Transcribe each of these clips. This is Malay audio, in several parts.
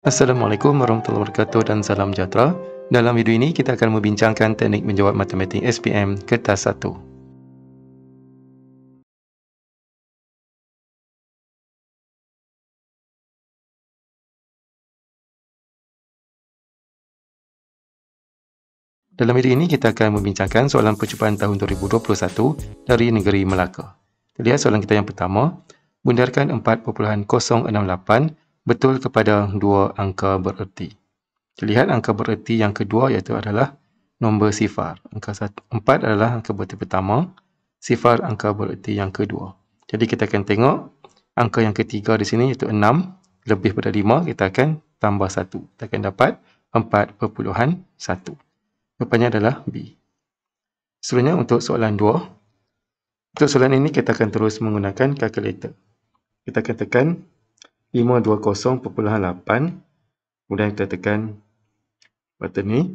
Assalamualaikum warahmatullahi wabarakatuh dan salam sejahtera. Dalam video ini kita akan membincangkan teknik menjawab matematik SPM kertas 1. Dalam video ini kita akan membincangkan soalan percubaan tahun 2021 dari negeri Melaka. Kita lihat soalan kita yang pertama. Bundarkan 4.068 betul kepada dua angka bererti. Kita lihat angka bererti yang kedua iaitu adalah nombor sifar. Angka 4 adalah angka bererti pertama, sifar angka bererti yang kedua. Jadi kita akan tengok angka yang ketiga di sini iaitu 6 lebih pada 5, kita akan tambah 1. Kita akan dapat 4.1. Jawapannya adalah B. Seterusnya untuk soalan 2. Untuk soalan ini kita akan terus menggunakan kalkulator. Kita akan tekan 520.8, kemudian kita tekan button ni,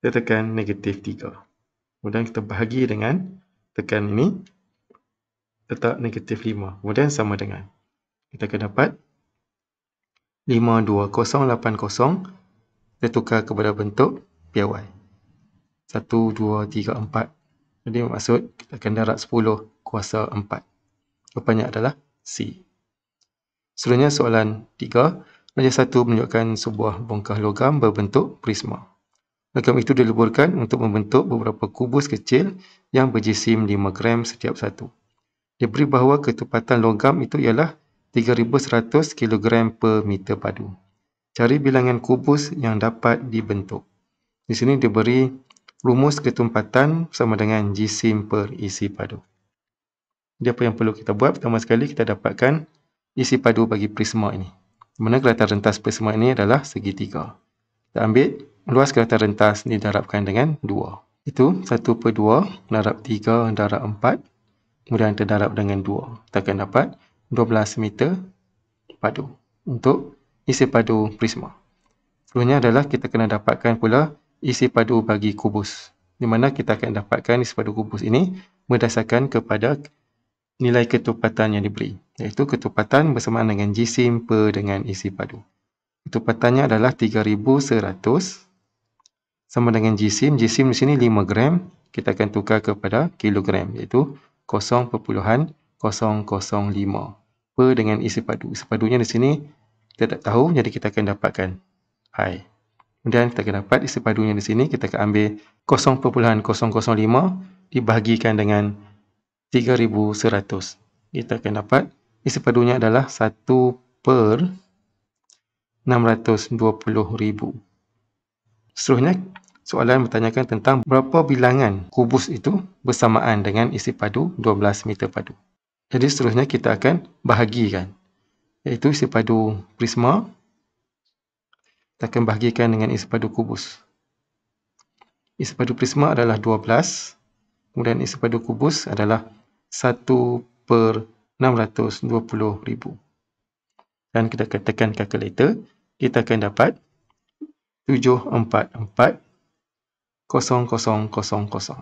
kita tekan negatif 3. Kemudian kita bahagi dengan tekan ini, letak negatif 5. Kemudian sama dengan, kita akan dapat 52080, kita tukar kepada bentuk piawai. 1, 2, 3, 4. Jadi maksud kita akan darab 10 kuasa 4. Jawapannya adalah C. Seterusnya soalan 3. Notasi 1 menunjukkan sebuah bongkah logam berbentuk prisma. Logam itu dileburkan untuk membentuk beberapa kubus kecil yang berjisim 5 gram setiap satu. Diberi bahawa ketepatan logam itu ialah 3100 kg per meter padu. Cari bilangan kubus yang dapat dibentuk. Di sini diberi rumus ketempatan sama dengan jisim per isi padu. Jadi apa yang perlu kita buat? Pertama sekali kita dapatkan isi padu bagi prisma ini. Di mana kelihatan rentas prisma ini adalah segitiga. Kita ambil luas kelihatan rentas didarabkan dengan 2. Itu 1/2 darab 3 darab 4. Kemudian kita darab dengan 2. Kita akan dapat 12 meter padu untuk isi padu prisma. Seterusnya adalah kita kena dapatkan pula isi padu bagi kubus. Di mana kita akan dapatkan isi padu kubus ini berdasarkan kepada nilai ketepatan yang diberi, iaitu ketepatan bersamaan dengan jisim per dengan isi padu. Ketepatannya adalah 3100 sama dengan jisim. Jisim di sini 5 gram, kita akan tukar kepada kilogram, iaitu 0.005 per dengan isi padu. Isi padunya di sini kita tak tahu, jadi kita akan dapatkan I. Kemudian kita akan dapat isi padunya di sini, kita akan ambil 0.005 dibahagikan dengan 3100. Kita akan dapat isi padunya adalah 1/620,000. Seterusnya, soalan bertanyakan tentang berapa bilangan kubus itu bersamaan dengan isi padu 12 meter padu. Jadi seterusnya kita akan bahagikan, iaitu isi padu prisma kita akan bahagikan dengan isi padu kubus. Isi padu prisma adalah 12, kemudian isi padu kubus adalah 1/620,000. Dan kita akan tekan kalkulator, kita akan dapat 744,0000.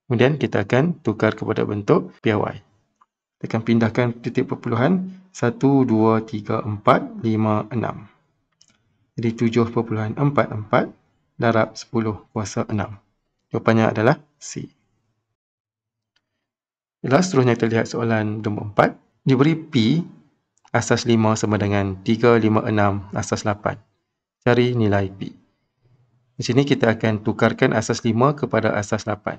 Kemudian kita akan tukar kepada bentuk piawai. Kita akan pindahkan titik perpuluhan 1, 2, 3, 4, 5, 6. Jadi 7.44 darab 10 kuasa 6. Jawapannya adalah C. Seterusnya kita lihat soalan nombor 4. Diberi P asas 5 sama dengan 356 asas 8. Cari nilai P. Di sini kita akan tukarkan asas 5 kepada asas 8.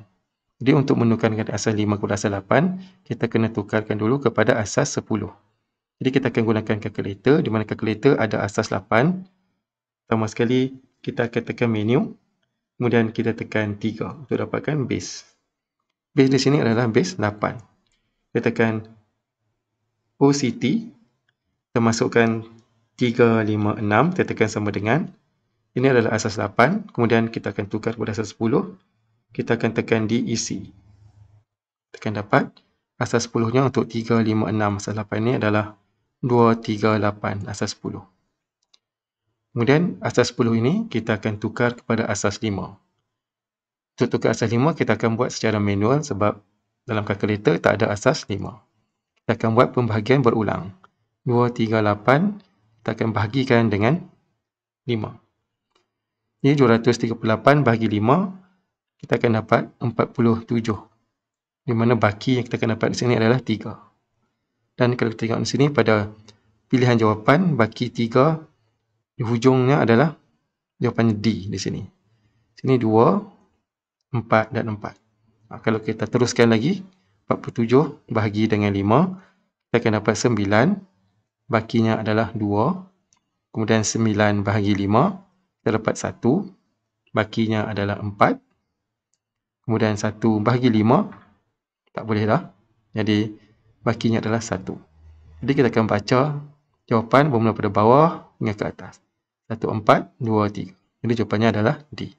Jadi untuk menukarkan asas 5 kepada asas 8, kita kena tukarkan dulu kepada asas 10. Jadi kita akan gunakan kalkulator, di mana kalkulator ada asas 8. Pertama sekali kita akan tekan menu, kemudian kita tekan 3 untuk dapatkan base. Base di sini adalah base 8. Kita tekan OCT, kita masukkan 356, kita tekan sama dengan, ini adalah asas 8, kemudian kita akan tukar kepada asas 10, kita akan tekan DEC. Kita akan dapat asas 10-nya untuk 356 asas 8 ini adalah 238 asas 10. Kemudian asas 10 ini kita akan tukar kepada asas 5. Untuk tukar asas 5 kita akan buat secara manual sebab dalam kalkulator tak ada asas 5. Kita akan buat pembahagian berulang. 238, kita kita akan bahagikan dengan 5. Jadi 238 bahagi 5, kita akan dapat 47. Di mana baki yang kita akan dapat di sini adalah 3. Dan kalau kita tengok di sini pada pilihan jawapan, baki 3 di hujungnya adalah jawapannya D di sini. Sini 2, 4 dan 4. Kalau kita teruskan lagi, 47 bahagi dengan 5, kita akan dapat 9. Bakinya adalah 2. Kemudian 9 bahagi 5, kita dapat 1. Bakinya adalah 4. Kemudian 1 bahagi 5, tak boleh dah. Jadi, bakinya adalah 1. Jadi, kita akan baca jawapan bermula pada bawah hingga ke atas. 1, 4, 2, 3. Jadi, jawapannya adalah D.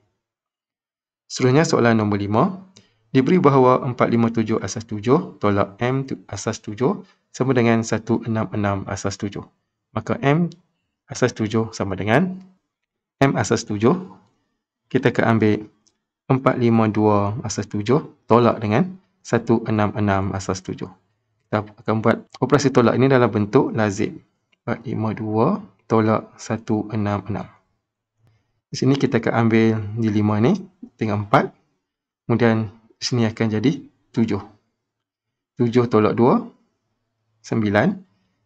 Seterusnya, soalan nombor 5. Diberi bahawa 457 asas 7 tolak M asas 7 sama dengan 166 asas 7. Maka M asas 7 sama dengan M asas 7. Kita akan ambil 452 asas 7 tolak dengan 166 asas 7. Kita akan buat operasi tolak ini dalam bentuk lazim. 452 tolak 166. Di sini kita akan ambil di 5 ni dengan 4. Kemudian di sini akan jadi 7. 7 tolak 2, 9.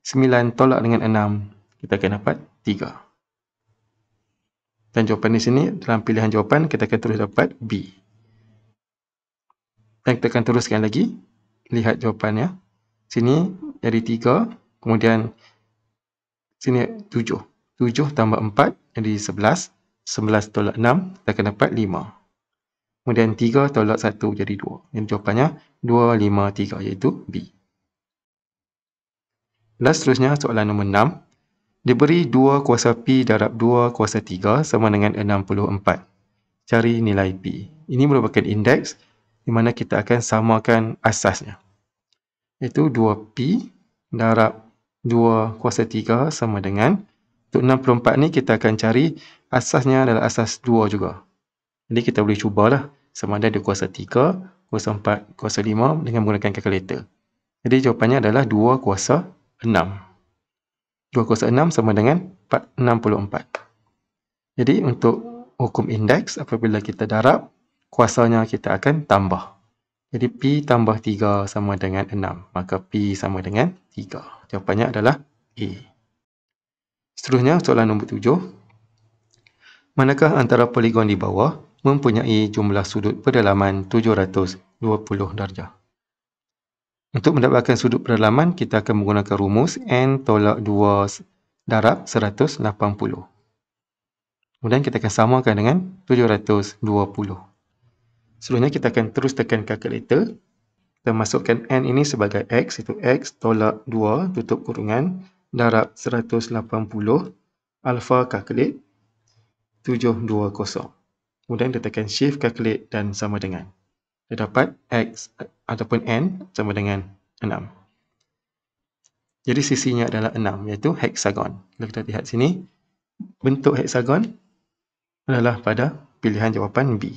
9 tolak dengan 6, kita akan dapat 3. Dan jawapan di sini, dalam pilihan jawapan, kita akan terus dapat B. Dan kita akan teruskan lagi. Lihat jawapannya. Sini jadi 3. Kemudian sini 7. 7 tambah 4 jadi 11. 11 tolak 6, kita akan dapat 5. Kemudian 3 tolak 1 jadi 2. Jadi jawapannya 2, 5, 3 iaitu B. Dan seterusnya soalan nombor 6. Diberi 2 kuasa P darab 2 kuasa 3 sama dengan 64. Cari nilai P. Ini merupakan indeks di mana kita akan samakan asasnya. Iaitu 2P darab 2 kuasa 3 sama dengan, untuk 64 ni kita akan cari asasnya adalah asas 2 juga. Jadi kita boleh cubalah sama ada 2 kuasa 3, kuasa 4, kuasa 5 dengan menggunakan kalkulator. Jadi jawapannya adalah 2 kuasa 6. 2 kuasa 6 sama dengan 64. Jadi untuk hukum indeks, apabila kita darab, kuasanya kita akan tambah. Jadi P tambah 3 sama dengan 6. Maka P sama dengan 3. Jawapannya adalah A. Seterusnya soalan nombor 7. Manakah antara poligon di bawah mempunyai jumlah sudut pedalaman 720 darjah? Untuk mendapatkan sudut pedalaman, kita akan menggunakan rumus N tolak 2 darab 180. Kemudian kita akan samakan dengan 720. Seterusnya kita akan terus tekan kalkulator. Kita masukkan N ini sebagai X, iaitu X tolak 2 tutup kurungan darab 180 alfa kalkulat 720. Kemudian kita tekan shift kalkulat dan sama dengan. Kita dapat X ataupun N sama dengan 6. Jadi sisinya adalah 6, iaitu heksagon. Kalau kita lihat sini, bentuk heksagon adalah pada pilihan jawapan B.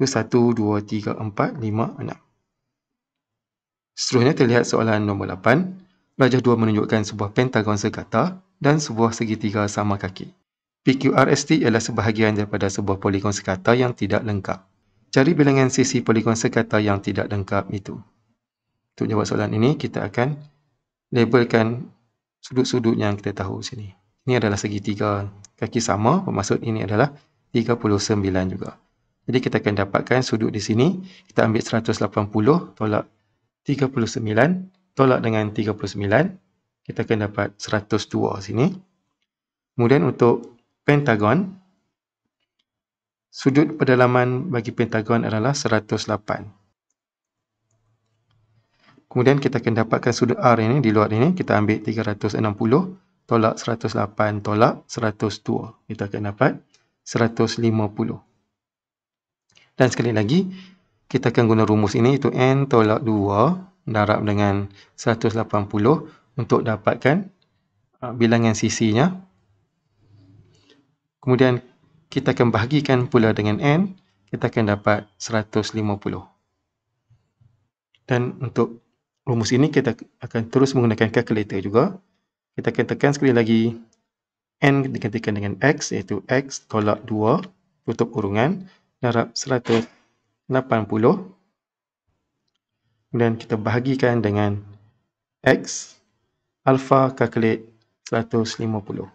Itu 1, 2, 3, 4, 5, 6. Seterusnya kita lihat soalan nombor 8. Rajah 2 menunjukkan sebuah pentagon sekata dan sebuah segitiga sama kaki. PQRST ialah sebahagian daripada sebuah poligon sekata yang tidak lengkap. Cari bilangan sisi poligon sekata yang tidak lengkap itu. Untuk jawab soalan ini, kita akan labelkan sudut-sudut yang kita tahu sini. Ini adalah segitiga kaki sama, bermaksud ini adalah 39 juga. Jadi kita akan dapatkan sudut di sini. Kita ambil 180 tolak 39 tolak dengan 39. Kita akan dapat 102 sini. Kemudian untuk pentagon, sudut pedalaman bagi pentagon adalah 108. Kemudian kita akan dapatkan sudut R ini di luar ini. Kita ambil 360 tolak 108 tolak 102. Kita akan dapat 150. Dan sekali lagi, kita akan guna rumus ini, iaitu N tolak 2 darab dengan 180 untuk dapatkan bilangan sisinya. Kemudian kita akan bahagikan pula dengan N, kita akan dapat 150. Dan untuk rumus ini kita akan terus menggunakan kalkulator juga. Kita akan tekan sekali lagi N digantikan dengan X, iaitu X tolak 2, tutup kurungan, darab 180. Kemudian kita bahagikan dengan X, alpha calculate 150.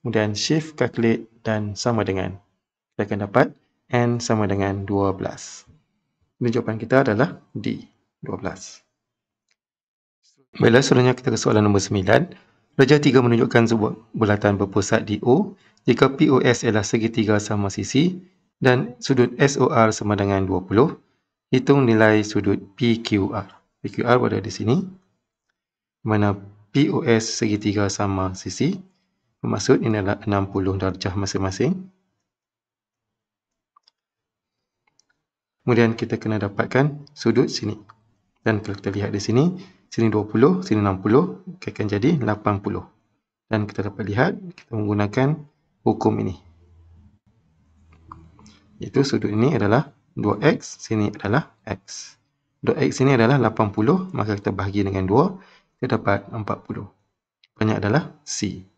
Kemudian shift calculate dan sama dengan. Kita akan dapat N sama dengan 12. Jadi jawapan kita adalah D, 12. Baiklah, seterusnya kita ke soalan nombor 9. Rajah 3 menunjukkan sebuah bulatan berpusat di O jika POS ialah segitiga sama sisi dan sudut SOR sama dengan 20. Hitung nilai sudut PQR. PQR berada di sini. Mana POS segitiga sama sisi. Bermaksud ini adalah 60 darjah masing-masing. Kemudian kita kena dapatkan sudut sini. Dan kalau kita lihat di sini, sini 20, sini 60, akan jadi 80. Dan kita dapat lihat, kita menggunakan hukum ini. Iaitu sudut ini adalah 2X, sini adalah X. 2X ini adalah 80, maka kita bahagi dengan 2, kita dapat 40. Jawapannya adalah C.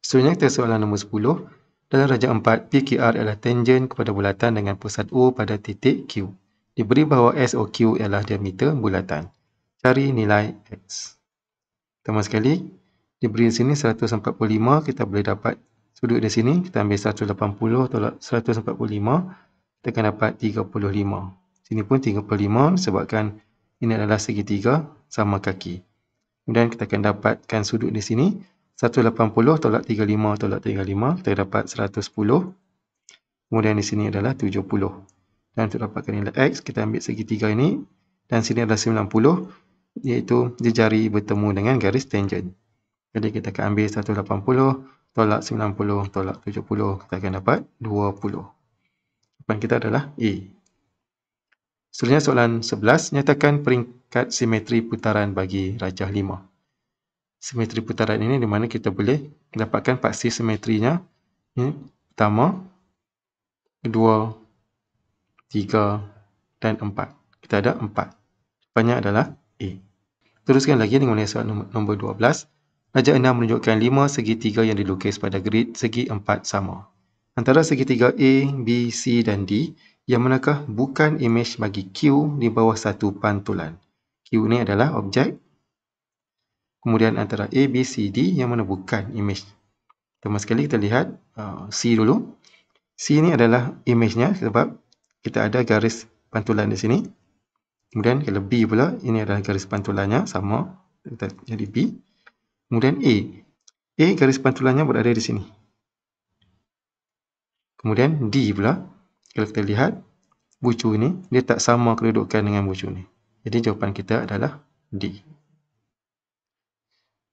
Seterusnya kita soalan nombor 10. Dalam rajah 4, PQR adalah tangen kepada bulatan dengan pusat O pada titik Q. Diberi bahawa SOQ ialah diameter bulatan. Cari nilai X. Pertama sekali, diberi di sini 145, kita boleh dapat sudut di sini. Kita ambil 180 tolak 145, kita akan dapat 35. Sini pun 35 sebabkan ini adalah segitiga sama kaki. Kemudian kita akan dapatkan sudut di sini. 180 tolak 35 tolak 35, kita dapat 110. Kemudian di sini adalah 70. Dan untuk dapatkan nilai X, kita ambil segitiga ini. Dan sini adalah 90, iaitu jari bertemu dengan garis tangen. Jadi kita akan ambil 180 tolak 90 tolak 70, kita akan dapat 20. Jawapan kita adalah A. Seterusnya soalan 11, nyatakan peringkat simetri putaran bagi rajah 5. Simetri putaran ini di mana kita boleh dapatkan paksi simetrinya. Ini pertama, kedua, 3 dan 4. Kita ada 4. Jawapannya adalah A. Teruskan lagi dengan soalan nombor 12. Rajah 6 menunjukkan 5 segitiga yang dilukis pada grid segi 4 sama. Antara segitiga A, B, C dan D, yang manakah bukan imej bagi Q di bawah satu pantulan? Q ini adalah objek. Kemudian antara A, B, C, D yang mana bukan imej. Pertama sekali kita lihat C dulu. C ini adalah imejnya sebab kita ada garis pantulan di sini. Kemudian kalau B pula, ini adalah garis pantulannya sama. Kita jadi B. Kemudian A. A garis pantulannya berada di sini. Kemudian D pula, kalau kita lihat bucu ini, dia tak sama kedudukan dengan bucu ini. Jadi jawapan kita adalah D.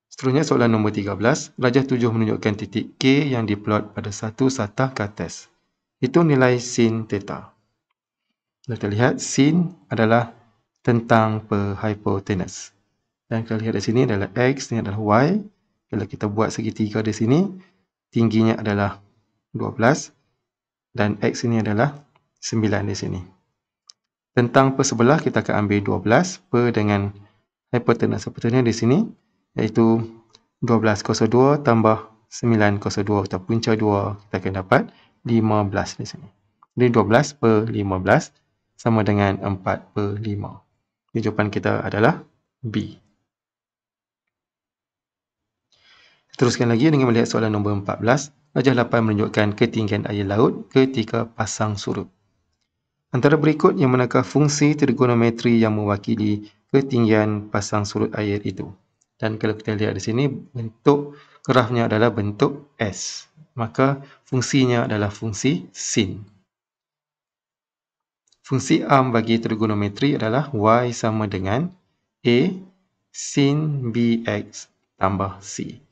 Seterusnya soalan nombor 13. Rajah 7 menunjukkan titik K yang diplot pada satu satah ke atas. Itu nilai sin theta. Kita lihat sin adalah tentang per hypotenuse. Dan kita lihat di sini adalah X, ini adalah Y. Kalau kita buat segitiga di sini, tingginya adalah 12. Dan X ini adalah 9 di sini. Tentang per sebelah kita akan ambil 12 per dengan hypotenuse. Hypotenuse di sini iaitu 1202 tambah 902 atau punca 2, kita akan dapat 15 di sini. Jadi 12 per 15 sama dengan 4 per 5. Jadi jawapan kita adalah B. Teruskan lagi dengan melihat soalan nombor 14. Rajah 8 menunjukkan ketinggian air laut ketika pasang surut. Antara berikut yang manakah fungsi trigonometri yang mewakili ketinggian pasang surut air itu? Dan kalau kita lihat di sini, bentuk grafnya adalah bentuk S. Maka fungsinya adalah fungsi sin. Fungsi arm bagi trigonometri adalah Y sama dengan A sin BX tambah C.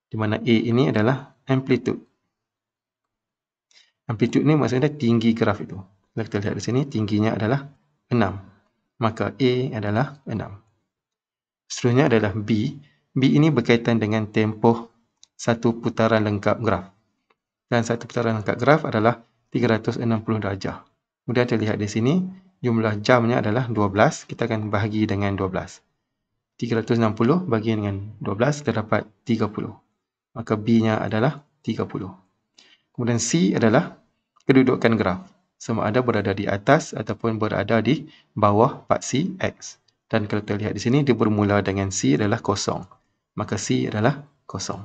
Di mana A ini adalah amplitude. Amplitude ini maksudnya tinggi graf itu. Kalau kita lihat di sini, tingginya adalah 6. Maka A adalah 6. Seterusnya adalah B. B ini berkaitan dengan tempoh satu putaran lengkap graf. Dan satu putaran lengkap graf adalah 360 darjah. Kemudian kita lihat di sini, jumlah jamnya adalah 12. Kita akan bahagi dengan 12. 360 bagi dengan 12, kita dapat 30. maka B-nya adalah 30. Kemudian C adalah kedudukan graf, sama ada berada di atas ataupun berada di bawah paksi X. Dan kalau kita lihat di sini, dia bermula dengan C adalah kosong, maka C adalah kosong.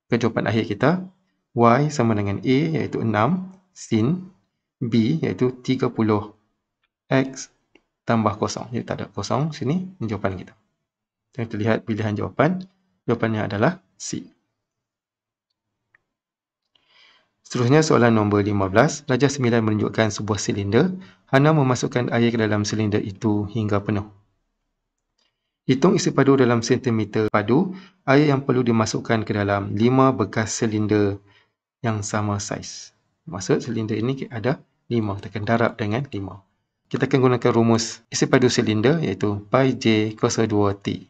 Jawapan akhir kita, Y sama dengan A iaitu 6 sin B iaitu 30 X tambah kosong. Jadi tak ada kosong sini, ini jawapan kita. Dan kita lihat pilihan jawapan, jawapannya adalah C. Seterusnya soalan nombor 15, Rajah 9 menunjukkan sebuah silinder. Hana memasukkan air ke dalam silinder itu hingga penuh. Hitung isi padu dalam sentimeter padu air yang perlu dimasukkan ke dalam 5 bekas silinder yang sama saiz. Maksud silinder ini ada 5, kita akan darab dengan 5. Kita akan gunakan rumus isi padu silinder iaitu pi J kuasa 2T.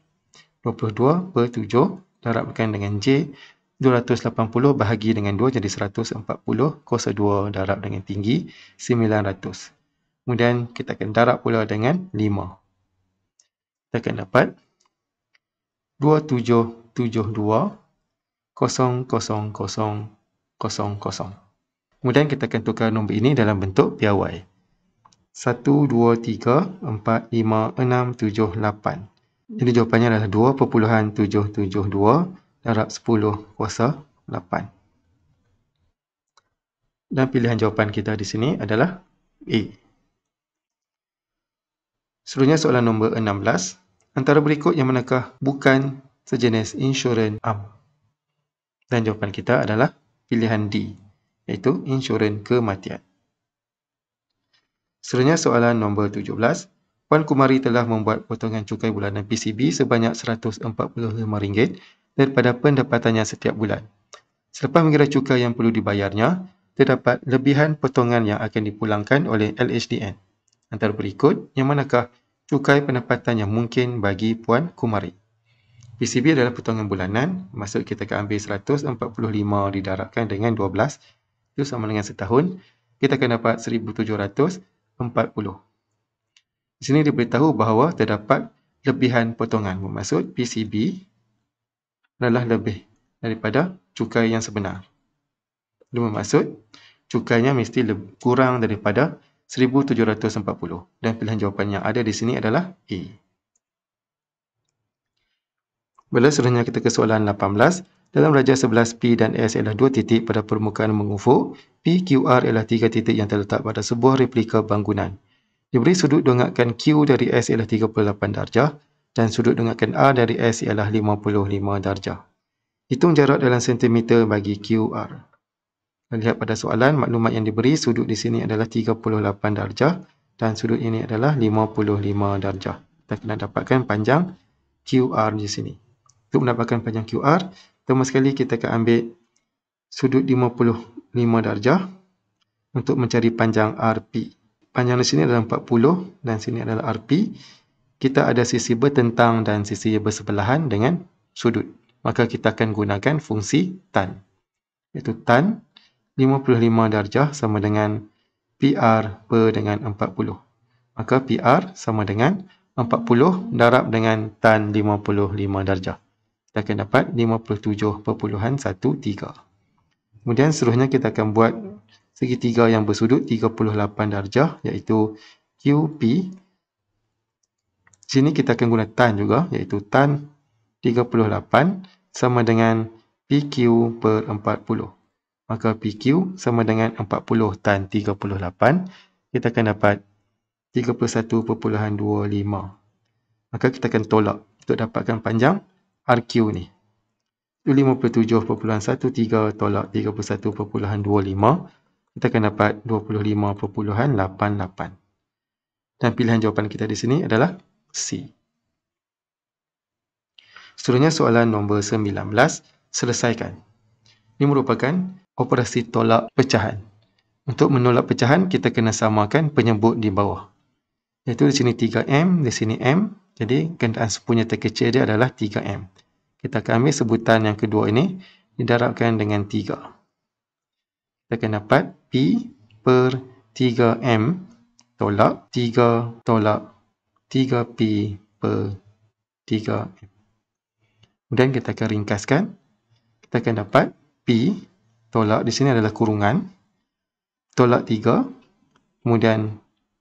22 per 7 darabkan dengan J 280 bahagi dengan 2 jadi 140 kuasa 2 darab dengan tinggi 900. Kemudian kita akan darab pula dengan 5. Kita akan dapat 2772 00000. Kemudian kita akan tukar nombor ini dalam bentuk piawai. 1, 2, 3, 4, 5, 6, 7, 8. Jadi jawapannya adalah 2.772 darab 10 kuasa 8. Dan pilihan jawapan kita di sini adalah A. Seterusnya soalan nombor 16. Antara berikut yang manakah bukan sejenis insurans am? Dan jawapan kita adalah pilihan D, iaitu insurans kematian. Seterusnya soalan nombor 17. Puan Kumari telah membuat potongan cukai bulanan PCB sebanyak RM145 daripada pendapatannya setiap bulan. Selepas mengira cukai yang perlu dibayarnya, terdapat lebihan potongan yang akan dipulangkan oleh LHDN. Antara berikut, yang manakah cukai pendapatan yang mungkin bagi Puan Kumari? PCB adalah potongan bulanan, maksud kita akan ambil 145 didarabkan dengan 12, itu sama dengan setahun, kita akan dapat 1,740. Di sini diberitahu bahawa terdapat lebihan potongan, bermaksud PCB adalah lebih daripada cukai yang sebenar. Itu bermaksud cukainya mesti kurang daripada 1,740 dan pilihan jawapan yang ada di sini adalah A. Bila seterusnya kita ke soalan 18. Dalam rajah 11, P dan S ialah 2 titik pada permukaan mengufuk. P, Q, R ialah 3 titik yang terletak pada sebuah replika bangunan. Diberi sudut dongakkan Q dari S ialah 38 darjah dan sudut dongakkan R dari S ialah 55 darjah. Hitung jarak dalam sentimeter bagi QR. Lihat pada soalan, maklumat yang diberi, sudut di sini adalah 38 darjah dan sudut ini adalah 55 darjah. Kita kena dapatkan panjang QR di sini. Untuk mendapatkan panjang QR, pertama sekali kita akan ambil sudut 55 darjah untuk mencari panjang RP. Panjang di sini adalah 40 dan sini adalah RP. Kita ada sisi bertentang dan sisi bersebelahan dengan sudut. Maka kita akan gunakan fungsi tan. Iaitu tan 55 darjah sama dengan PR per dengan 40. Maka PR sama dengan 40 darab dengan tan 55 darjah. Kita akan dapat 57.13. Kemudian seterusnya kita akan buat segitiga yang bersudut 38 darjah iaitu QP. Sini kita akan guna tan juga iaitu tan 38 sama dengan PQ per 40. Maka PQ sama dengan 40 tan 38. Kita akan dapat 31.25. Maka kita akan tolak untuk dapatkan panjang RQ ni. 57.13 tolak 31.25. Kita akan dapat 25.88. Dan pilihan jawapan kita di sini adalah C. Seterusnya soalan nombor 19. Selesaikan. Ini merupakan operasi tolak pecahan. Untuk menolak pecahan, kita kena samakan penyebut di bawah. Iaitu di sini 3M, di sini M. Jadi kenderaan sepunya terkecil dia adalah 3M. Kita akan ambil sebutan yang kedua ini didarabkan dengan 3. Kita akan dapat P per 3M tolak 3 tolak 3P per 3M. Kemudian kita akan ringkaskan. kita akan dapat P tolak di sini adalah kurungan, tolak 3, kemudian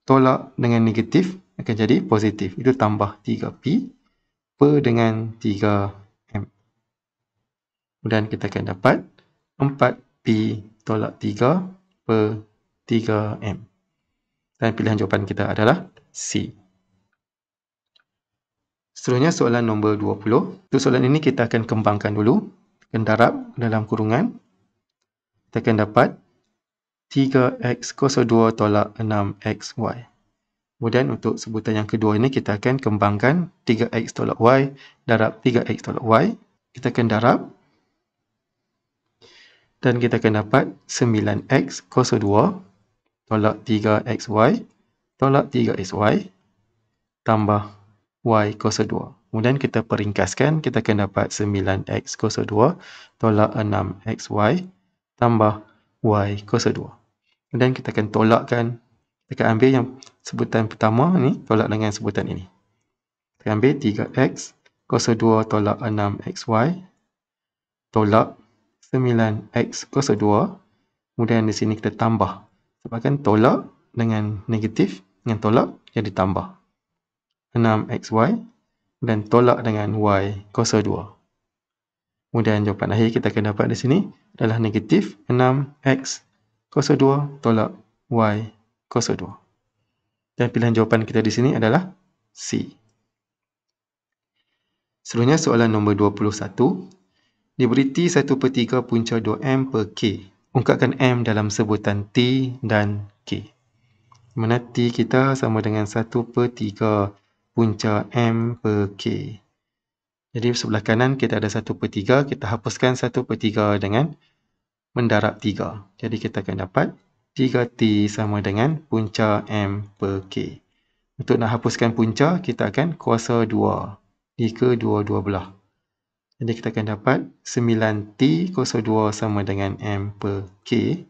tolak dengan negatif akan jadi positif. Itu tambah 3P per dengan 3M. Kemudian kita akan dapat 4P tolak 3 per 3M. Dan pilihan jawapan kita adalah C. Seterusnya soalan nombor 20. Untuk soalan ini kita akan kembangkan dulu. Akan darab dalam kurungan. Kita akan dapat 3x kuasa 2 tolak 6xy. Kemudian untuk sebutan yang kedua ini kita akan kembangkan 3x tolak y darab 3x tolak y. Kita akan darab dan kita akan dapat 9x kuasa 2 tolak 3xy tolak 3xy tambah y kuasa 2. Kemudian kita peringkaskan, kita akan dapat 9x kuasa 2 tolak 6xy tambah y kuasa 2. Kemudian kita akan tolakkan, kita akan ambil yang sebutan pertama ni, tolak dengan sebutan ini. Kita ambil 3x kuasa 2 tolak 6xy tolak 9x kuasa 2. Kemudian di sini kita tambah. Sebabkan tolak dengan negatif, dengan tolak jadi tambah 6xy dan tolak dengan y kuasa 2. Kemudian jawapan akhir kita akan dapat di sini adalah negatif 6x kuasa 2 tolak y kuasa 2. Dan pilihan jawapan kita di sini adalah C. Seterusnya soalan nombor 21. Diberi T 1/3 punca 2M per K. Ungkapkan M dalam sebutan T dan K. Mana T kita sama dengan 1/3 punca M per K. Jadi sebelah kanan kita ada 1/3, kita hapuskan 1/3 dengan mendarab 3. Jadi kita akan dapat 3T sama dengan punca M per K. Untuk nak hapuskan punca, kita akan kuasa 2 di kedua-dua belah. Jadi kita akan dapat 9T kuasa 2 sama dengan M per K.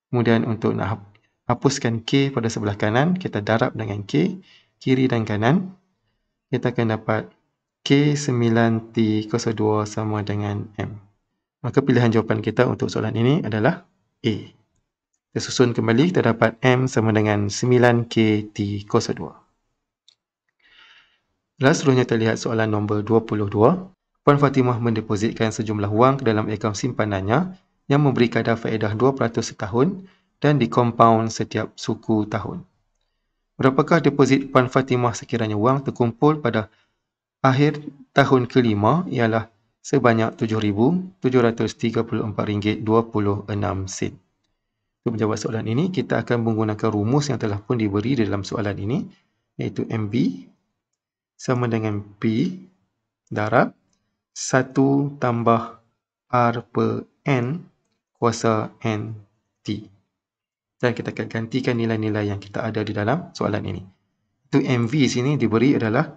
Kemudian untuk nak hapuskan K pada sebelah kanan, kita darab dengan K, kiri dan kanan. Kita akan dapat K 9T kuasa 2 sama dengan M. Maka pilihan jawapan kita untuk soalan ini adalah A. Kita susun kembali, kita dapat M sama dengan 9KT kuasa 2. Seterusnya kita lihat soalan nombor 22. Puan Fatimah mendepositkan sejumlah wang ke dalam akaun simpanannya yang memberi kadar faedah 2% setahun dan dikompaun setiap suku tahun. Berapakah deposit Puan Fatimah sekiranya wang terkumpul pada akhir tahun kelima ialah sebanyak RM7,734.26. Untuk menjawab soalan ini, kita akan menggunakan rumus yang telah pun diberi di dalam soalan ini, iaitu MB sama dengan P darab 1 tambah R per N kuasa NT. Dan kita akan gantikan nilai-nilai yang kita ada di dalam soalan ini. Itu MV sini diberi adalah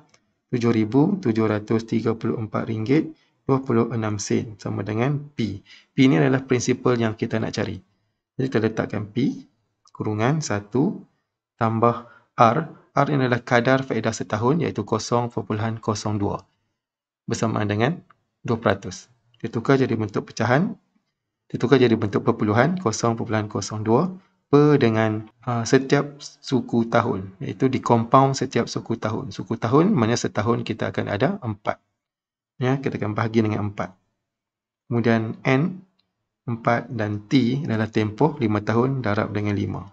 RM7,734.26 sama dengan P. P ini adalah prinsipal yang kita nak cari. Jadi kita letakkan P kurungan 1 tambah R. R ini adalah kadar faedah setahun iaitu 0.02 bersamaan dengan 2%. Ditukar jadi bentuk pecahan, ditukar jadi bentuk perpuluhan 0.02 per dengan setiap suku tahun, iaitu dikompaun setiap suku tahun. Suku tahun maknanya setahun kita akan ada 4. Ya, kita akan bahagi dengan 4. Kemudian N 4 dan T adalah tempoh 5 tahun darab dengan 5.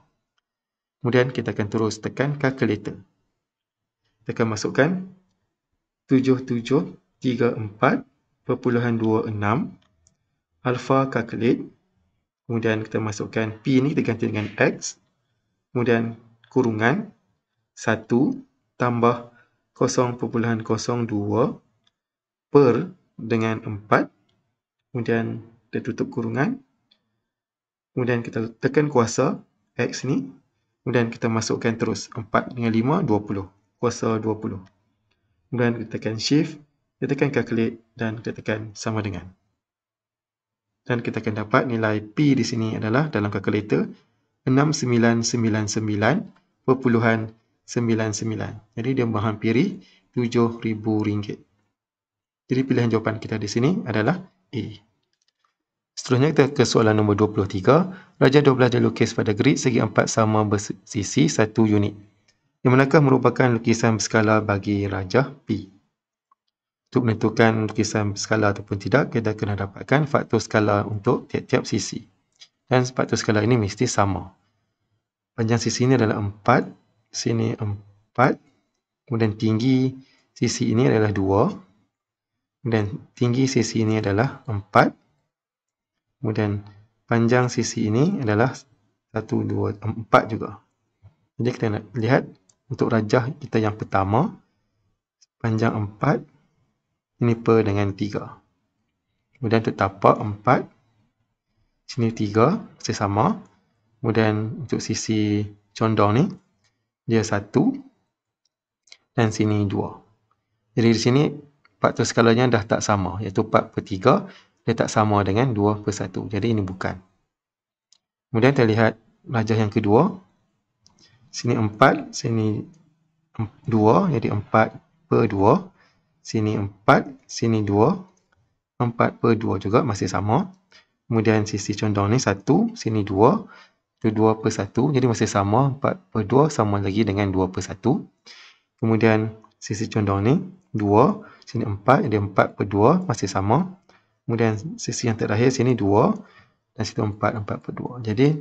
Kemudian kita akan terus tekan kalkulator. Kita akan masukkan 7734.26 alpha calculate. Kemudian kita masukkan P ni kita ganti dengan X. Kemudian kurungan 1 tambah 0.02 per dengan 4. Kemudian kita tutup kurungan. Kemudian kita tekan kuasa X ni. Kemudian kita masukkan terus 4 dengan 5, 20. Kuasa 20. Kemudian kita tekan shift, kita tekan calculate dan kita tekan sama dengan. Dan kita akan dapat nilai P di sini adalah dalam kalkulator 6999.99. Jadi dia menghampiri RM7,000. Jadi pilihan jawapan kita di sini adalah A. Seterusnya kita ke soalan nombor 23. Raja 12 dilukis pada grid segi 4 sama bersisi 1 unit. Yang manakah merupakan lukisan berskala bagi Raja P? Untuk menentukan lukisan berskala ataupun tidak, kita kena dapatkan faktor skala untuk tiap-tiap sisi. Dan faktor skala ini mesti sama. Panjang sisi ini adalah 4, sini 4, kemudian tinggi sisi ini adalah 2, kemudian tinggi sisi ini adalah 4, kemudian panjang sisi ini adalah 1, 2, 4 juga. Jadi kita nak lihat untuk rajah kita yang pertama, panjang 4, ini per dengan 3. Kemudian untuk tapak 4, sini 3, masih sama. Kemudian untuk sisi condong ni, dia 1 dan sini 2. Jadi di sini faktor skalanya dah tak sama, iaitu 4/3, dia tak sama dengan 2/1. Jadi ini bukan. Kemudian kita lihat rajah yang kedua, sini 4, sini 2, jadi 4/2. Sini 4, sini 2, 4/2 juga masih sama. Kemudian sisi condong ni 1, sini 2, itu 2/1, jadi masih sama. 4/2 sama lagi dengan 2/1. Kemudian sisi condong ni 2, sini 4, jadi 4/2 masih sama. Kemudian sisi yang terakhir sini 2 dan situ 4, 4/2. Jadi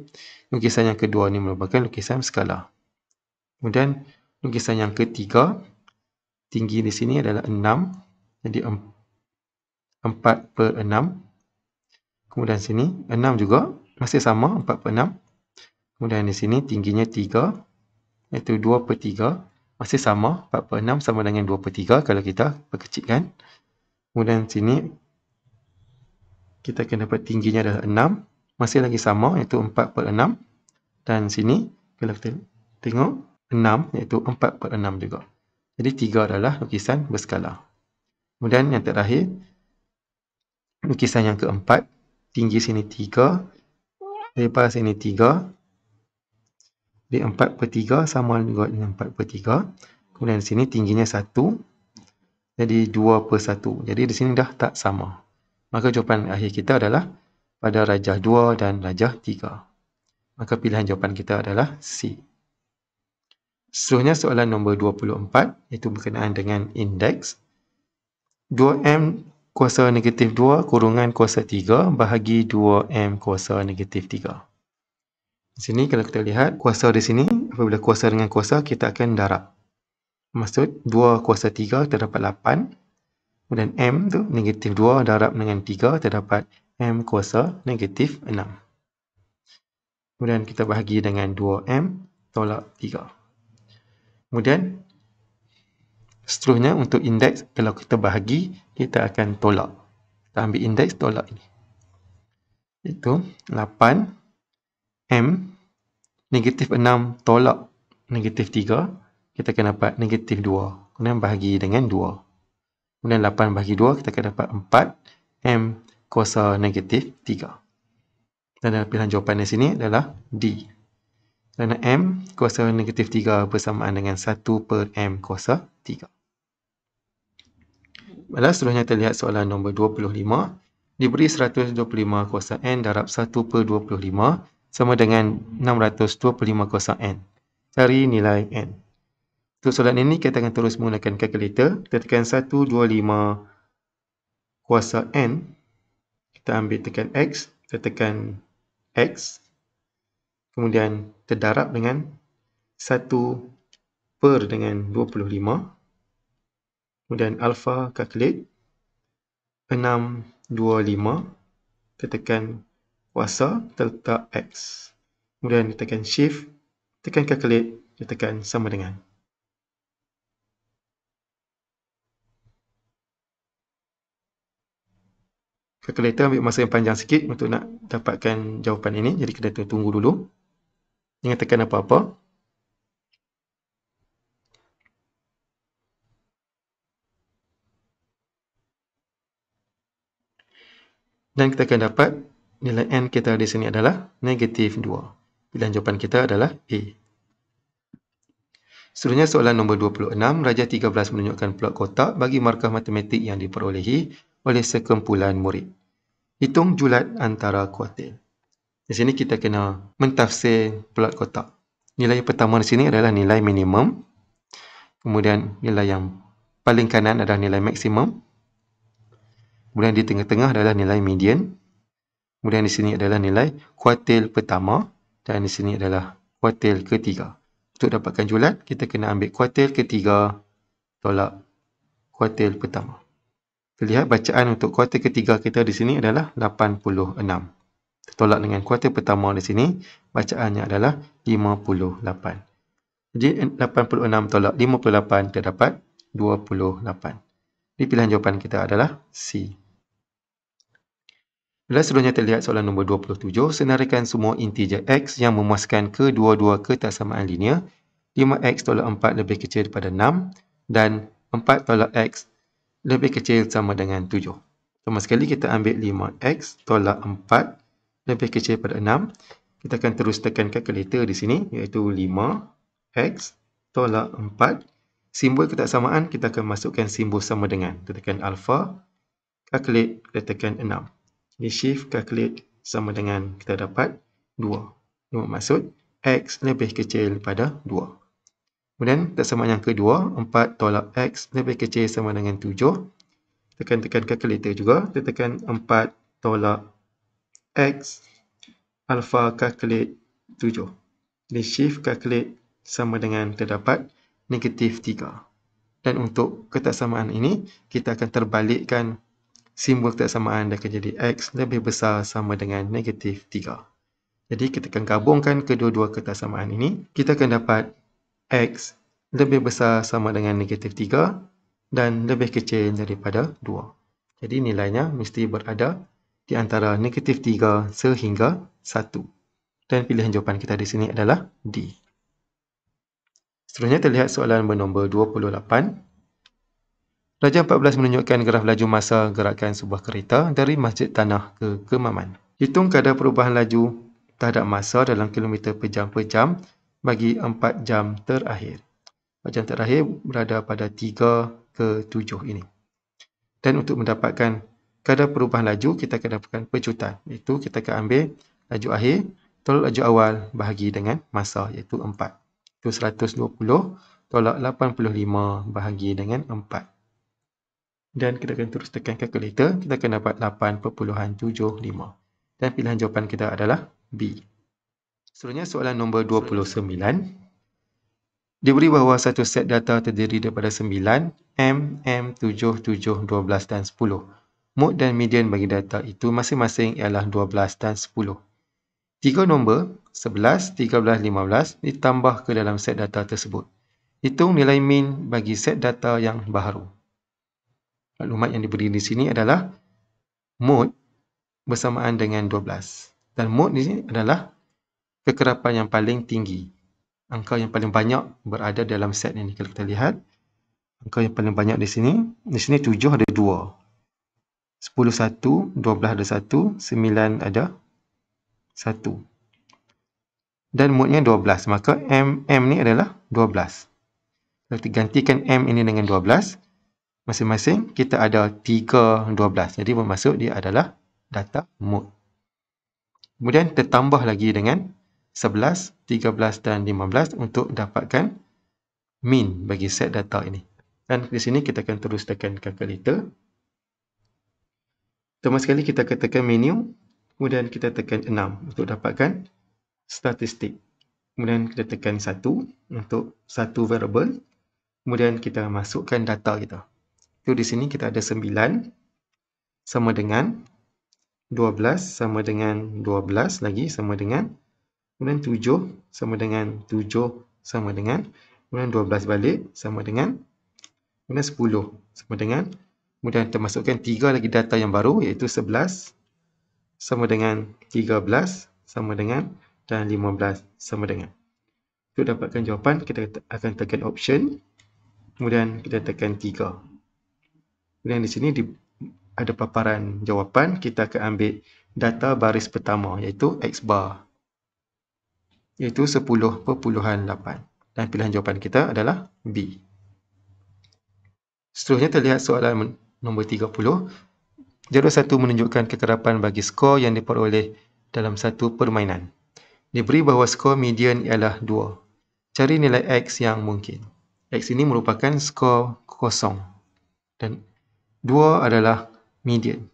lukisan yang kedua ni merupakan lukisan skala. Kemudian lukisan yang ketiga, tinggi di sini adalah 6, jadi 4/6. Kemudian sini 6 juga, masih sama 4/6. Kemudian di sini tingginya 3, iaitu 2/3, masih sama 4/6 sama dengan 2/3 kalau kita perkecilkan. Kemudian sini kita akan dapat tingginya adalah 6, masih lagi sama iaitu 4/6. Dan sini kalau kita tengok 6 iaitu 4/6 juga. Jadi 3 adalah lukisan berskala. Kemudian yang terakhir, lukisan yang keempat, tinggi sini 3, lebar sini 3, jadi 4/3 sama juga dengan 4/3. Kemudian di sini tingginya 1, jadi 2/1. Jadi di sini dah tak sama. Maka jawapan akhir kita adalah pada rajah 2 dan rajah 3. Maka pilihan jawapan kita adalah C. Seterusnya soalan nombor 24, iaitu berkenaan dengan indeks. 2M kuasa negatif 2 kurungan kuasa 3 bahagi 2M kuasa negatif 3. Di sini kalau kita lihat kuasa di sini, apabila kuasa dengan kuasa kita akan darab. Maksud 2 kuasa 3 kita dapat 8. Kemudian M tu negatif 2 darab dengan 3 kita dapat M kuasa negatif 6. Kemudian kita bahagi dengan 2M tolak 3. Kemudian seterusnya untuk indeks, kalau kita bahagi, kita akan tolak. Kita ambil indeks, tolak ini. Itu 8 M negatif 6 tolak negatif 3, kita akan dapat negatif 2. Kemudian bahagi dengan 2. Kemudian 8 bahagi 2, kita akan dapat 4 M kuasa negatif 3. Dan pilihan jawapan di sini adalah D. Kerana M kuasa negatif 3 bersamaan dengan 1/M kuasa 3. Baiklah, seterusnya kita lihat soalan nombor 25. Diberi 125 kuasa N darab 1/25 sama dengan 625 kuasa N. Cari nilai N. Untuk soalan ini, kita akan terus menggunakan kalkulator. Kita tekan 125 kuasa N. Kita ambil tekan X. Kita tekan X. Kemudian terdarab dengan 1/25. Kemudian alpha calculate 625. Kita tekan kuasa, kita letak X. Kemudian kita tekan shift, tekan calculate, kita tekan sama dengan. Kalkulator ambil masa yang panjang sikit untuk nak dapatkan jawapan ini. Jadi kita tunggu dulu. Jangan tekan apa-apa. Dan kita akan dapat nilai N kita di sini adalah negatif 2. Pilihan jawapan kita adalah A. Seterusnya soalan nombor 26. Rajah 13 menunjukkan plot kotak bagi markah matematik yang diperolehi oleh sekumpulan murid. Hitung julat antara kuartil. Di sini kita kena mentafsir bulat kotak. Nilai pertama di sini adalah nilai minimum. Kemudian nilai yang paling kanan adalah nilai maksimum. Kemudian di tengah-tengah adalah nilai median. Kemudian di sini adalah nilai kuartil pertama. Dan di sini adalah kuartil ketiga. Untuk dapatkan julat, kita kena ambil kuartil ketiga tolak kuartil pertama. Kita lihat bacaan untuk kuartil ketiga kita di sini adalah 86. Tolak dengan kuartil pertama di sini, bacaannya adalah 58. Jadi 86 tolak 58 terdapat 28. Jadi pilihan jawapan kita adalah C. Bila seterusnya terlihat soalan nombor 27, senaraikan semua integer X yang memuaskan kedua-dua ketaksamaan linear. 5X tolak 4 lebih kecil daripada 6 dan 4 tolak X lebih kecil sama dengan 7. Sama sekali kita ambil 5X tolak 4 lebih kecil daripada 6. Kita akan terus tekan kalkulator di sini, iaitu 5X tolak 4. Simbol ketaksamaan kita akan masukkan simbol sama dengan. Kita tekan alpha, calculate, kita tekan 6. Jadi shift calculate sama dengan kita dapat 2. Ini bermaksud X lebih kecil daripada 2. Kemudian ketaksamaan yang kedua, 4 tolak X lebih kecil sama dengan 7. Tekan kalkulator juga, kita tekan 4 tolak X alpha calculate 7. Jadi shift calculate sama dengan terdapat negatif 3. Dan untuk ketaksamaan ini, kita akan terbalikkan simbol ketaksamaan dan akan jadi X lebih besar sama dengan negatif 3. Jadi kita akan gabungkan kedua-dua ketaksamaan ini. Kita akan dapat X lebih besar sama dengan negatif 3 dan lebih kecil daripada 2. Jadi nilainya mesti berada di antara negatif 3 sehingga 1. Dan pilihan jawapan kita di sini adalah D. Seterusnya terlihat soalan bernombor 28. Raja 14 menunjukkan graf laju masa gerakan sebuah kereta dari Masjid Tanah ke Kemaman. Hitung kadar perubahan laju terhadap masa dalam kilometer per jam bagi 4 jam terakhir. 4 jam terakhir berada pada 3 ke 7 ini. Dan untuk mendapatkan kadar perubahan laju, kita akan dapatkan pecutan. Iaitu kita akan ambil laju akhir tolak laju awal bahagi dengan masa, iaitu 4. Itu 120 tolak 85 bahagi dengan 4. Dan kita akan terus tekan kalkulator, kita akan dapat 8.75. Dan pilihan jawapan kita adalah B. Seterusnya soalan nombor 29. Diberi bahawa satu set data terdiri daripada 9, M, M, 7, 7, 12 dan 10. Mode dan median bagi data itu masing-masing ialah 12 dan 10. Tiga nombor, 11, 13, 15 ditambah ke dalam set data tersebut. Hitung nilai min bagi set data yang baharu. Maklumat yang diberi di sini adalah mode bersamaan dengan 12. Dan mode di sini adalah kekerapan yang paling tinggi. Angka yang paling banyak berada dalam set ini. Kalau kita lihat, angka yang paling banyak di sini 7 ada 2. 10 1, 12 ada 1, 9 ada 1. Dan modenya 12. Maka M ni adalah 12. Kalau kita gantikan M ini dengan 12, masing-masing kita ada 3 12. Jadi bermaksud dia adalah data mode. Kemudian tertambah lagi dengan 11, 13 dan 15 untuk dapatkan min bagi set data ini. Dan di sini kita akan terus tekan kalkulator. Pertama sekali kita akan tekan menu, kemudian kita tekan 6 untuk dapatkan statistik. Kemudian kita tekan 1 untuk satu variable. Kemudian kita masukkan data kita. Itu di sini kita ada 9 sama dengan 12 sama dengan 12 lagi sama dengan, kemudian 7 sama dengan 7 sama dengan, kemudian 12 balik sama dengan, kemudian 10 sama dengan, kemudian kita masukkan 3 lagi data yang baru iaitu 11 sama dengan 13 sama dengan dan 15 sama dengan. Untuk dapatkan jawapan kita akan tekan option, kemudian kita tekan 3. Kemudian di sini ada paparan jawapan, kita akan ambil data baris pertama iaitu X bar, iaitu 10.8. Dan pilihan jawapan kita adalah B. Seterusnya terlihat soalan nombor 30. Jadual 1 menunjukkan kekerapan bagi skor yang diperoleh dalam satu permainan. Diberi bahawa skor median ialah 2. Cari nilai X yang mungkin. X ini merupakan skor kosong dan 2 adalah median.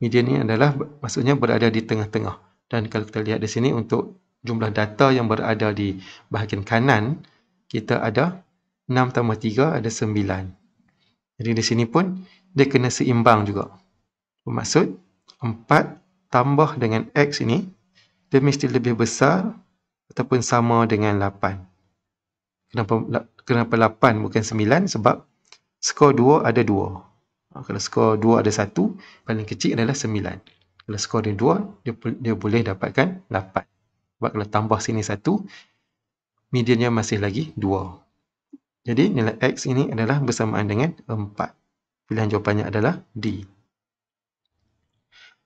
Median ini adalah maksudnya berada di tengah-tengah. Dan kalau kita lihat di sini untuk jumlah data yang berada di bahagian kanan, kita ada 6 tambah 3 ada 9. Jadi di sini pun dia kena seimbang juga. Bermaksud 4 tambah dengan X ini, dia mesti lebih besar ataupun sama dengan 8. Kenapa 8 bukan 9? Sebab skor 2 ada 2. Kalau skor 2 ada 1, paling kecil adalah 9. Kalau skor dia 2, dia boleh dapatkan 8. Sebab kalau tambah sini 1, mediannya masih lagi 2. Jadi nilai X ini adalah bersamaan dengan 4. Pilihan jawapannya adalah D.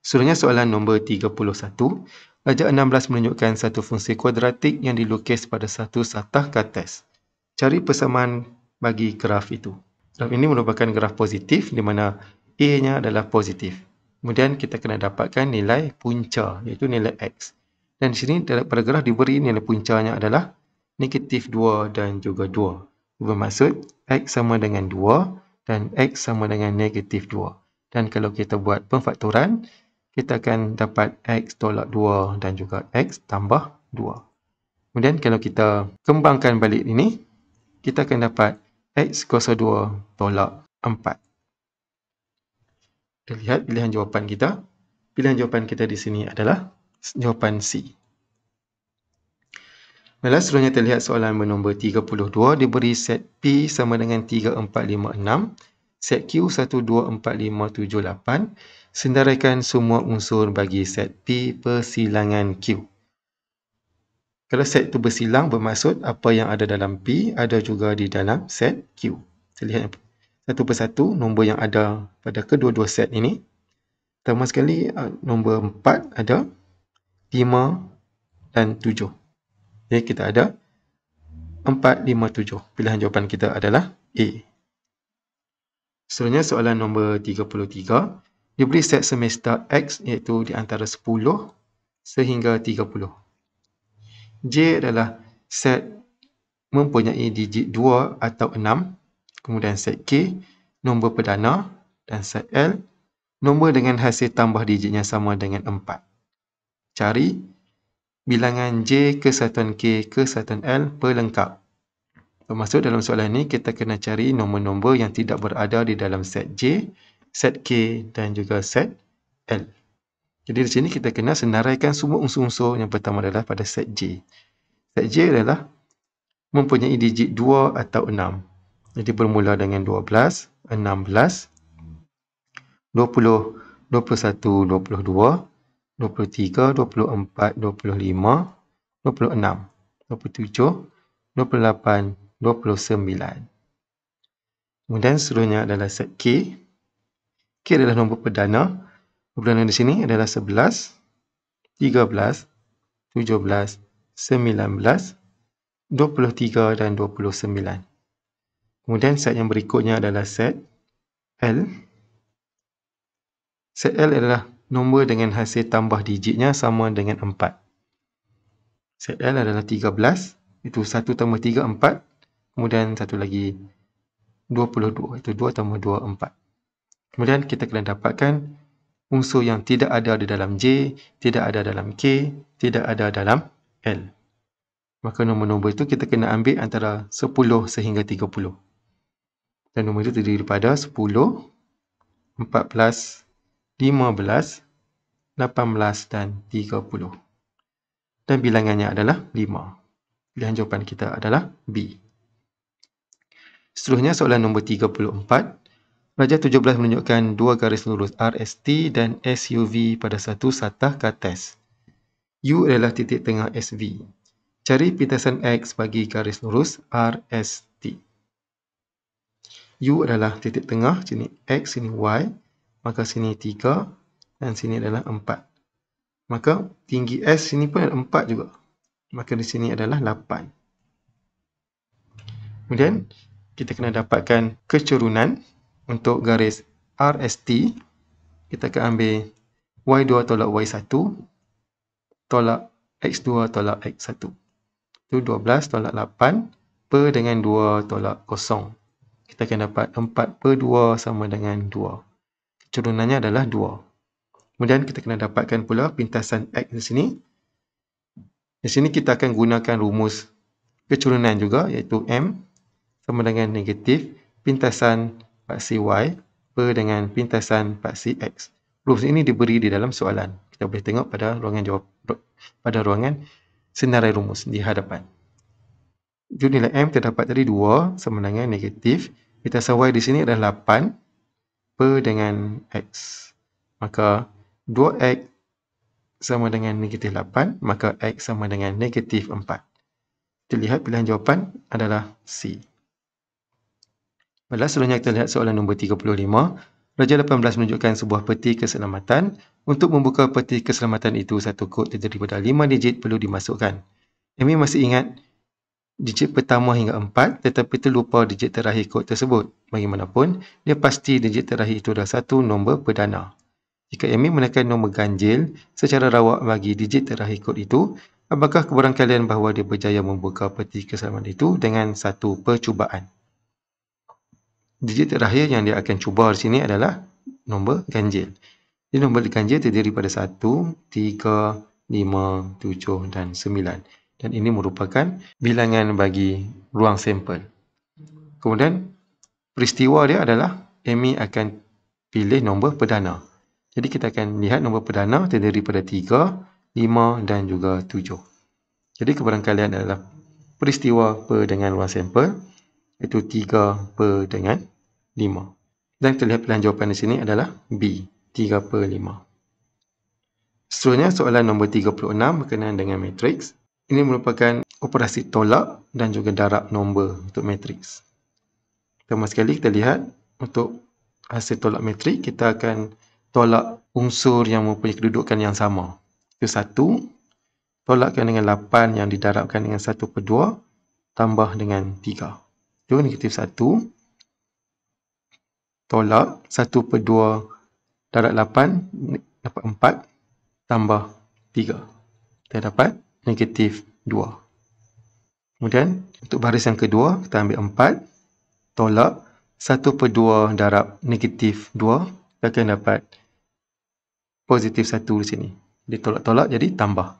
Seterusnya soalan nombor 31. Rajak 16 menunjukkan satu fungsi kuadratik yang dilukis pada satu satah kartes. Cari persamaan bagi graf itu. Graf ini merupakan graf positif di mana A-nya adalah positif. Kemudian kita kena dapatkan nilai punca iaitu nilai X. Dan di sini pada graf diberi nilai puncanya adalah negatif 2 dan juga 2. Bermaksud X sama dengan 2 dan X sama dengan negatif 2. Dan kalau kita buat pemfaktoran, kita akan dapat X tolak 2 dan juga X tambah 2. Kemudian kalau kita kembangkan balik ini, kita akan dapat X kuasa 2 tolak 4. Kita lihat pilihan jawapan kita. Pilihan jawapan kita di sini adalah jawapan C. Baiklah, seterusnya kita lihat soalan nombor 32. Diberi set P sama dengan 3, 4, 5, 6. Set Q 1, 2, 4, 5, 7, 8. Sendaraikan semua unsur bagi set P persilangan Q. Kalau set itu bersilang, bermaksud apa yang ada dalam P ada juga di dalam set Q. Kita lihat satu persatu nombor yang ada pada kedua-dua set ini. Pertama sekali, nombor 4 ada, 5 dan 7. Jadi kita ada 4, 5, 7. Pilihan jawapan kita adalah A. Seterusnya soalan nombor 33. Diberi set semesta X iaitu di antara 10 sehingga 30. J adalah set mempunyai digit 2 atau 6. Kemudian set K, nombor perdana. Dan set L, nombor dengan hasil tambah digitnya sama dengan 4. Cari bilangan J kesatuan K kesatuan L pelengkap. Bermaksud dalam soalan ini kita kena cari nombor-nombor yang tidak berada di dalam set J, set K dan juga set L. Jadi di sini kita kena senaraikan semua unsur-unsur. Yang pertama adalah pada set J. Set J adalah mempunyai digit 2 atau 6. Jadi bermula dengan 12, 16, 20, 21, 22, 23, 24, 25, 26, 27, 28, 29. Kemudian seterusnya adalah set K. K adalah nombor perdana. Nombor perdana di sini adalah 11, 13, 17, 19, 23 dan 29. Kemudian set yang berikutnya adalah set L. Set L adalah nombor dengan hasil tambah digitnya sama dengan 4. Set L adalah 13. Itu 1 tambah 3, 4. Kemudian satu lagi 22. Itu 2 tambah 2, 4. Kemudian kita kena dapatkan unsur yang tidak ada di dalam J, tidak ada dalam K, tidak ada dalam L. Maka nombor-nombor itu kita kena ambil antara 10 sehingga 30. Dan nombor itu terdiri daripada 10, 14, 15, 18 dan 30. Dan bilangannya adalah 5. Pilihan jawapan kita adalah B. Seterusnya soalan nombor 34. Rajah 17 menunjukkan dua garis lurus RST dan SUV pada satu satah kartes. U adalah titik tengah SV. Cari pintasan X bagi garis lurus RST. U adalah titik tengah, sini X, sini Y, maka sini 3 dan sini adalah 4. Maka tinggi S sini pun ada 4 juga. Maka di sini adalah 8. Kemudian kita kena dapatkan kecurunan untuk garis RST kita akan ambil Y2 tolak Y1 tolak X2 tolak X1. Itu 12 tolak 8 per dengan 2 tolak 0. Kita akan dapat 4 per 2 sama dengan 2. Kecurunannya adalah 2. Kemudian kita kena dapatkan pula pintasan X di sini. Di sini kita akan gunakan rumus kecurunan juga, iaitu M sama dengan negatif pintasan paksi Y per dengan pintasan paksi X. Rumus ini diberi di dalam soalan. Kita boleh tengok pada ruangan senarai rumus di hadapan. Jadi nilai M terdapat tadi 2 sama dengan negatif pintasan Y di sini adalah 8 per dengan X. Maka 2X sama dengan negatif 8, maka X sama dengan negatif 4. Kita lihat pilihan jawapan adalah C. Baiklah, selanjutnya kita lihat soalan nombor 35. Raja 18 menunjukkan sebuah peti keselamatan. Untuk membuka peti keselamatan itu, satu kod terdiri daripada 5 digit perlu dimasukkan. Amy masih ingat digit pertama hingga 4, tetapi terlupa digit terakhir kod tersebut. Bagaimanapun, dia pasti digit terakhir itu adalah satu nombor perdana. Jika Amy menekan nombor ganjil secara rawak bagi digit terakhir kod itu, apakah kebarangkalian bahawa dia berjaya membuka peti keselamatan itu dengan satu percubaan? Digit terakhir yang dia akan cuba di sini adalah nombor ganjil. Jadi nombor ganjil terdiri pada 1, 3, 5, 7 dan 9. Dan ini merupakan bilangan bagi ruang sampel. Kemudian peristiwa dia adalah Amy akan pilih nombor perdana. Jadi kita akan lihat nombor perdana terdiri pada 3, 5 dan juga 7. Jadi kebarangkalian adalah peristiwa per dengan ruang sampel, iaitu 3 per dengan 5. Dan kita lihat pilihan jawapan di sini adalah B, 3 per 5. Seterusnya soalan nombor 36 berkenaan dengan matriks. Ini merupakan operasi tolak dan juga darab nombor untuk matriks. Pertama sekali kita lihat untuk hasil tolak matrik, kita akan tolak unsur yang mempunyai kedudukan yang sama. Itu 1, tolakkan dengan 8 yang didarabkan dengan 1 per 2, tambah dengan 3. Itu negatif 1, tolak 1 per 2 darab 8, dapat 4, tambah 3. Kita dapat negatif 2. Kemudian untuk baris yang kedua, kita ambil 4, tolak 1 per 2 darab negatif 2, kita akan dapat positif 1 di sini. Jadi tolak-tolak jadi tambah.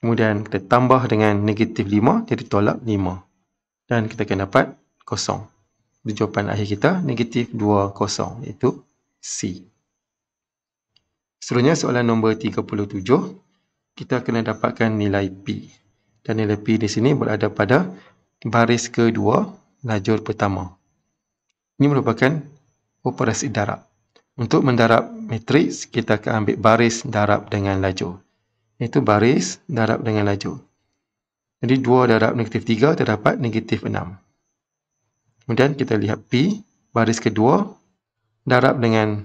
Kemudian kita tambah dengan negatif 5, jadi tolak 5. Dan kita akan dapat kosong. Jadi jawapan akhir kita negatif 2, kosong, iaitu C. Seterusnya soalan nombor 37. Kita kena dapatkan nilai P. Dan nilai P di sini berada pada baris kedua, lajur pertama. Ini merupakan operasi darab. Untuk mendarab matriks, kita akan ambil baris darab dengan lajur. Iaitu baris darab dengan lajur. Jadi 2 darab negatif 3 terdapat negatif 6. Kemudian kita lihat P, baris kedua, darab dengan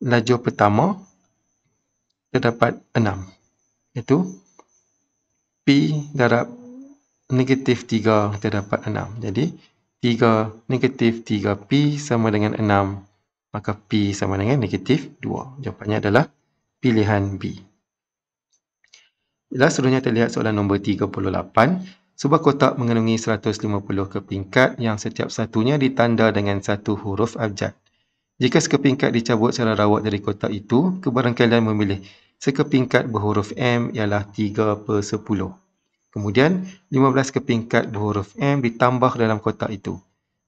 lajur pertama, terdapat 6. Iaitu P darab negatif 3 terdapat 6. Jadi 3 negatif 3P sama dengan 6. Maka P sama dengan negatif 2. Jawapannya adalah pilihan B. Seterusnya kita lihat soalan nombor 38. Sebuah kotak mengandungi 150 kepingkat yang setiap satunya ditanda dengan satu huruf abjad. Jika sekepingkat dicabut secara rawak dari kotak itu, kebarangkalian memilih sekepingkat berhuruf M ialah 3 per 10. Kemudian, 15 kepingkat berhuruf M ditambah dalam kotak itu.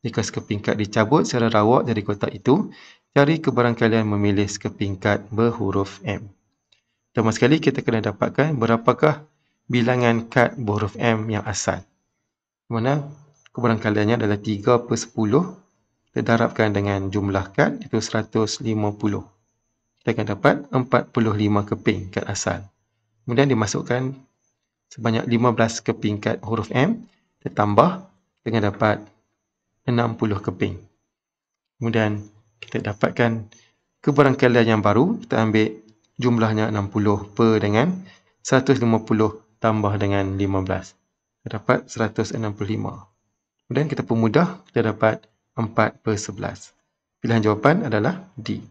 Jika sekepingkat dicabut secara rawak dari kotak itu, cari kebarangkalian memilih sekepingkat berhuruf M. Pertama sekali, kita kena dapatkan berapakah bilangan kad berhuruf M yang asal. Mana kebarangkaliannya adalah 3 per 10 terdarabkan dengan jumlah kad, iaitu 150. Kita akan dapat 45 keping kad asal. Kemudian dimasukkan sebanyak 15 keping kad huruf M, ditambah dengan dapat 60 keping. Kemudian kita dapatkan kebarangkalian yang baru, kita ambil jumlahnya 60 per dengan 150 tambah dengan 15. Kita dapat 165. Kemudian kita permudah, kita dapat 4 per 11. Pilihan jawapan adalah D.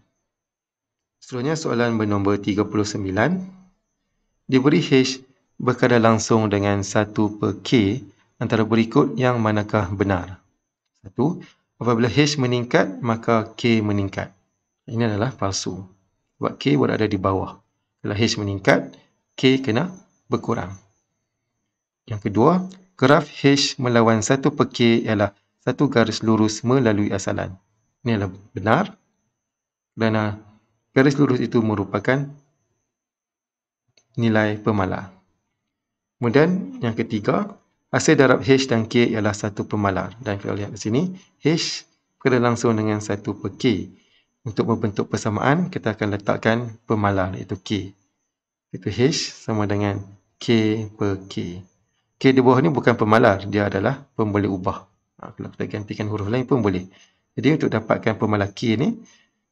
Seterusnya soalan bernombor 39. Diberi H berkadar langsung dengan 1/K antara berikut yang manakah benar? 1. Apabila H meningkat, maka K meningkat. Ini adalah palsu. Sebab K berada di bawah. Kalau H meningkat, K kena berkurang. Yang kedua, graf H melawan 1/K ialah satu garis lurus melalui asalan. Ini adalah benar kerana garis lurus itu merupakan nilai pemalar. Kemudian yang ketiga, hasil darab H dan K ialah 1 pemalar. Dan kalau lihat di sini, H berkadar langsung dengan 1/K. Untuk membentuk persamaan, kita akan letakkan pemalar iaitu K. Itu H sama dengan K/K. K di bawah ni bukan pemalar, dia adalah pemboleh ubah. Kalau kita gantikan huruf lain pun boleh. Jadi untuk dapatkan pemalar K ni,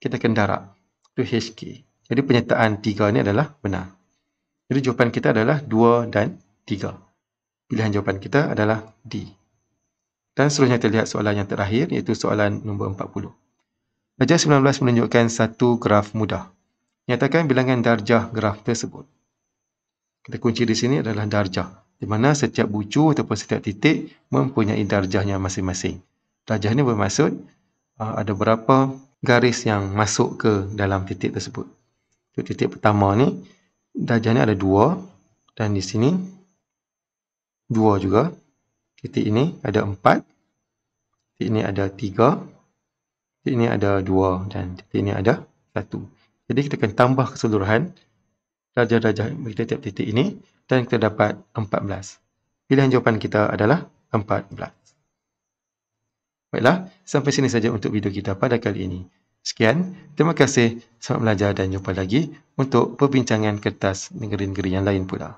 kita akan darab. Itu HK. Jadi penyertaan 3 ni adalah benar. Jadi jawapan kita adalah 2 dan 3. Pilihan jawapan kita adalah D. Dan seterusnya kita lihat soalan yang terakhir, iaitu soalan nombor 40. Darjah 19 menunjukkan satu graf mudah. Nyatakan bilangan darjah graf tersebut. Kata kunci di sini adalah darjah, di mana setiap bucu ataupun setiap titik mempunyai darjahnya masing-masing. Darjah ini bermaksud ada berapa garis yang masuk ke dalam titik tersebut. Untuk titik pertama ni, darjahnya ada 2 dan di sini 2 juga. Titik ini ada 4, titik ini ada 3, titik ini ada 2 dan titik ini ada 1. Jadi kita akan tambah keseluruhan darjah-darjah tiap titik ini dan kita dapat 14. Pilihan jawapan kita adalah 14. Baiklah, sampai sini saja untuk video kita pada kali ini. Sekian, terima kasih, selamat belajar dan jumpa lagi untuk perbincangan kertas negeri-negeri yang lain pula.